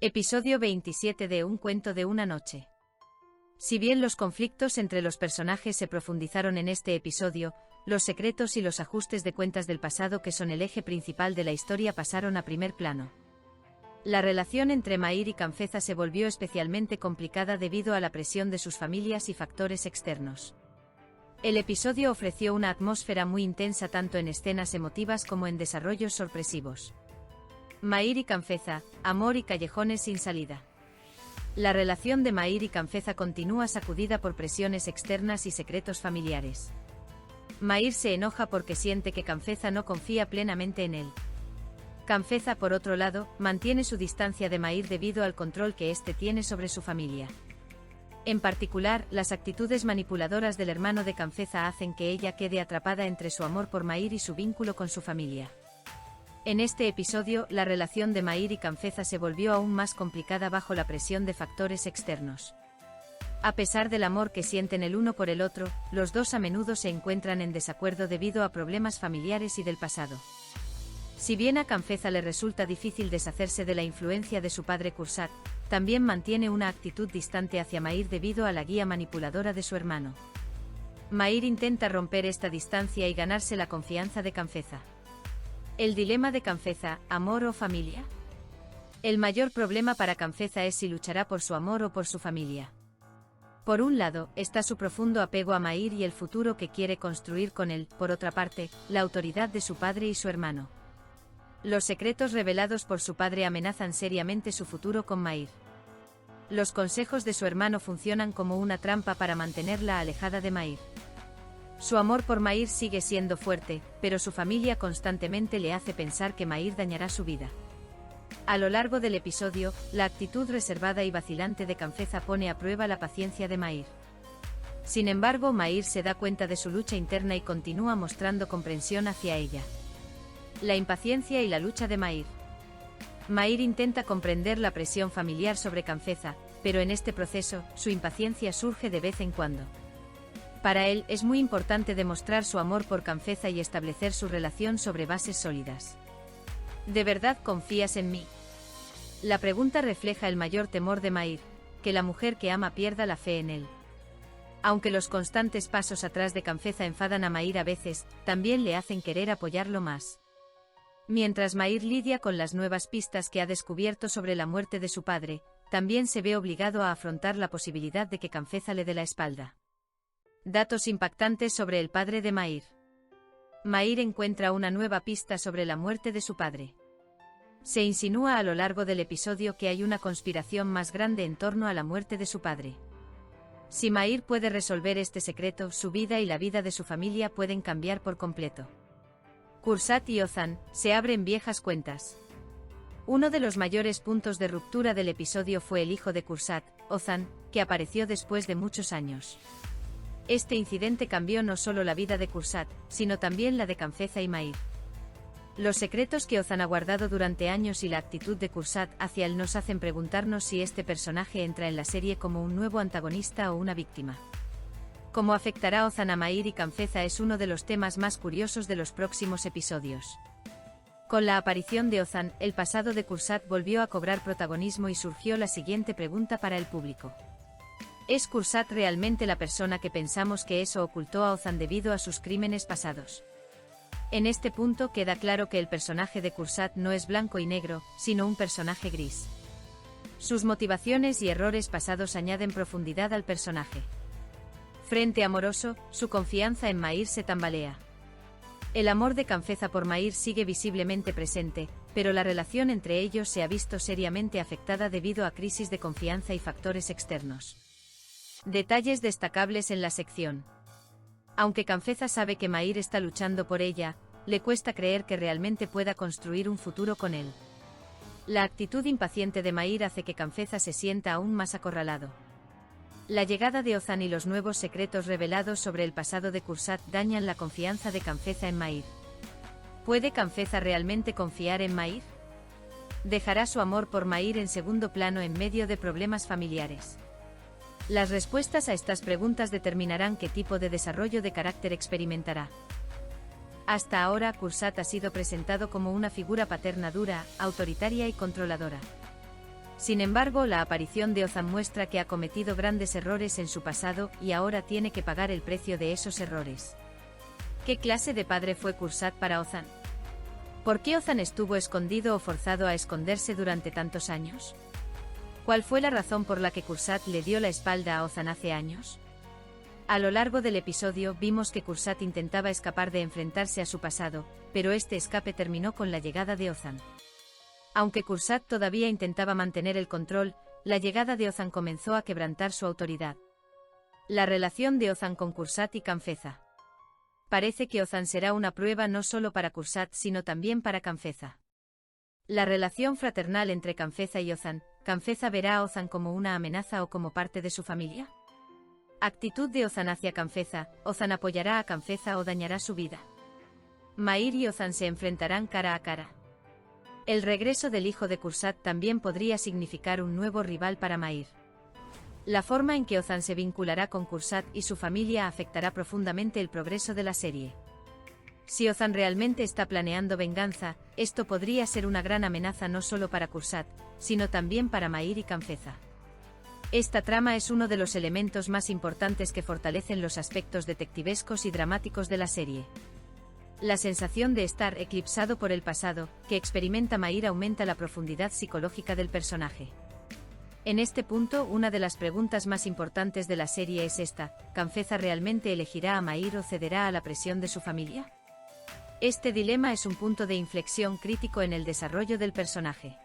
Episodio 27 de Un cuento de una noche. Si bien los conflictos entre los personajes se profundizaron en este episodio, los secretos y los ajustes de cuentas del pasado que son el eje principal de la historia pasaron a primer plano. La relación entre Mair y Canfeza se volvió especialmente complicada debido a la presión de sus familias y factores externos. El episodio ofreció una atmósfera muy intensa tanto en escenas emotivas como en desarrollos sorpresivos. Mair y Canfeza, amor y callejones sin salida. La relación de Mair y Canfeza continúa sacudida por presiones externas y secretos familiares. Mair se enoja porque siente que Canfeza no confía plenamente en él. Canfeza, por otro lado, mantiene su distancia de Mair debido al control que éste tiene sobre su familia. En particular, las actitudes manipuladoras del hermano de Canfeza hacen que ella quede atrapada entre su amor por Mair y su vínculo con su familia. En este episodio, la relación de Mair y Canfeza se volvió aún más complicada bajo la presión de factores externos. A pesar del amor que sienten el uno por el otro, los dos a menudo se encuentran en desacuerdo debido a problemas familiares y del pasado. Si bien a Canfeza le resulta difícil deshacerse de la influencia de su padre Kursat, también mantiene una actitud distante hacia Mair debido a la guía manipuladora de su hermano. Mair intenta romper esta distancia y ganarse la confianza de Canfeza. El dilema de Canfeza, ¿amor o familia? El mayor problema para Canfeza es si luchará por su amor o por su familia. Por un lado, está su profundo apego a Mair y el futuro que quiere construir con él, por otra parte, la autoridad de su padre y su hermano. Los secretos revelados por su padre amenazan seriamente su futuro con Mair. Los consejos de su hermano funcionan como una trampa para mantenerla alejada de Mair. Su amor por Mair sigue siendo fuerte, pero su familia constantemente le hace pensar que Mair dañará su vida. A lo largo del episodio, la actitud reservada y vacilante de Canfeza pone a prueba la paciencia de Mair. Sin embargo, Mair se da cuenta de su lucha interna y continúa mostrando comprensión hacia ella. La impaciencia y la lucha de Mair. Mair intenta comprender la presión familiar sobre Canfeza, pero en este proceso, su impaciencia surge de vez en cuando. Para él, es muy importante demostrar su amor por Canfeza y establecer su relación sobre bases sólidas. ¿De verdad confías en mí? La pregunta refleja el mayor temor de Mair, que la mujer que ama pierda la fe en él. Aunque los constantes pasos atrás de Canfeza enfadan a Mair a veces, también le hacen querer apoyarlo más. Mientras Mair lidia con las nuevas pistas que ha descubierto sobre la muerte de su padre, también se ve obligado a afrontar la posibilidad de que Canfeza le dé la espalda. Datos impactantes sobre el padre de Mair. Mair encuentra una nueva pista sobre la muerte de su padre. Se insinúa a lo largo del episodio que hay una conspiración más grande en torno a la muerte de su padre. Si Mair puede resolver este secreto, su vida y la vida de su familia pueden cambiar por completo. Kursat y Ozan, se abren viejas cuentas. Uno de los mayores puntos de ruptura del episodio fue el hijo de Kursat, Ozan, que apareció después de muchos años. Este incidente cambió no solo la vida de Kursat, sino también la de Canfeza y Mair. Los secretos que Ozan ha guardado durante años y la actitud de Kursat hacia él nos hacen preguntarnos si este personaje entra en la serie como un nuevo antagonista o una víctima. Cómo afectará Ozan a Mair y Canfeza es uno de los temas más curiosos de los próximos episodios. Con la aparición de Ozan, el pasado de Kursat volvió a cobrar protagonismo y surgió la siguiente pregunta para el público. ¿Es Kursat realmente la persona que pensamos que es o ocultó a Ozan debido a sus crímenes pasados? En este punto queda claro que el personaje de Kursat no es blanco y negro, sino un personaje gris. Sus motivaciones y errores pasados añaden profundidad al personaje. Frente amoroso, su confianza en Mair se tambalea. El amor de Canfeza por Mair sigue visiblemente presente, pero la relación entre ellos se ha visto seriamente afectada debido a crisis de confianza y factores externos. Detalles destacables en la sección. Aunque Canfeza sabe que Mair está luchando por ella, le cuesta creer que realmente pueda construir un futuro con él. La actitud impaciente de Mair hace que Canfeza se sienta aún más acorralado. La llegada de Ozan y los nuevos secretos revelados sobre el pasado de Kursat dañan la confianza de Canfeza en Mair. ¿Puede Canfeza realmente confiar en Mair? ¿Dejará su amor por Mair en segundo plano en medio de problemas familiares? Las respuestas a estas preguntas determinarán qué tipo de desarrollo de carácter experimentará. Hasta ahora, Kursat ha sido presentado como una figura paterna dura, autoritaria y controladora. Sin embargo, la aparición de Ozan muestra que ha cometido grandes errores en su pasado y ahora tiene que pagar el precio de esos errores. ¿Qué clase de padre fue Kursat para Ozan? ¿Por qué Ozan estuvo escondido o forzado a esconderse durante tantos años? ¿Cuál fue la razón por la que Kursat le dio la espalda a Ozan hace años? A lo largo del episodio vimos que Kursat intentaba escapar de enfrentarse a su pasado, pero este escape terminó con la llegada de Ozan. Aunque Kursat todavía intentaba mantener el control, la llegada de Ozan comenzó a quebrantar su autoridad. La relación de Ozan con Kursat y Kanfeza. Parece que Ozan será una prueba no solo para Kursat sino también para Kanfeza. La relación fraternal entre Kanfeza y Ozan, ¿Kanfeza verá a Ozan como una amenaza o como parte de su familia? Actitud de Ozan hacia Kanfeza, ¿Ozan apoyará a Kanfeza o dañará su vida? Mair y Ozan se enfrentarán cara a cara. El regreso del hijo de Kursat también podría significar un nuevo rival para Mair. La forma en que Ozan se vinculará con Kursat y su familia afectará profundamente el progreso de la serie. Si Ozan realmente está planeando venganza, esto podría ser una gran amenaza no solo para Kursat, sino también para Mair y Kanfeza. Esta trama es uno de los elementos más importantes que fortalecen los aspectos detectivescos y dramáticos de la serie. La sensación de estar eclipsado por el pasado, que experimenta Mair aumenta la profundidad psicológica del personaje. En este punto, una de las preguntas más importantes de la serie es esta: ¿Kanfeza realmente elegirá a Mair o cederá a la presión de su familia? Este dilema es un punto de inflexión crítico en el desarrollo del personaje.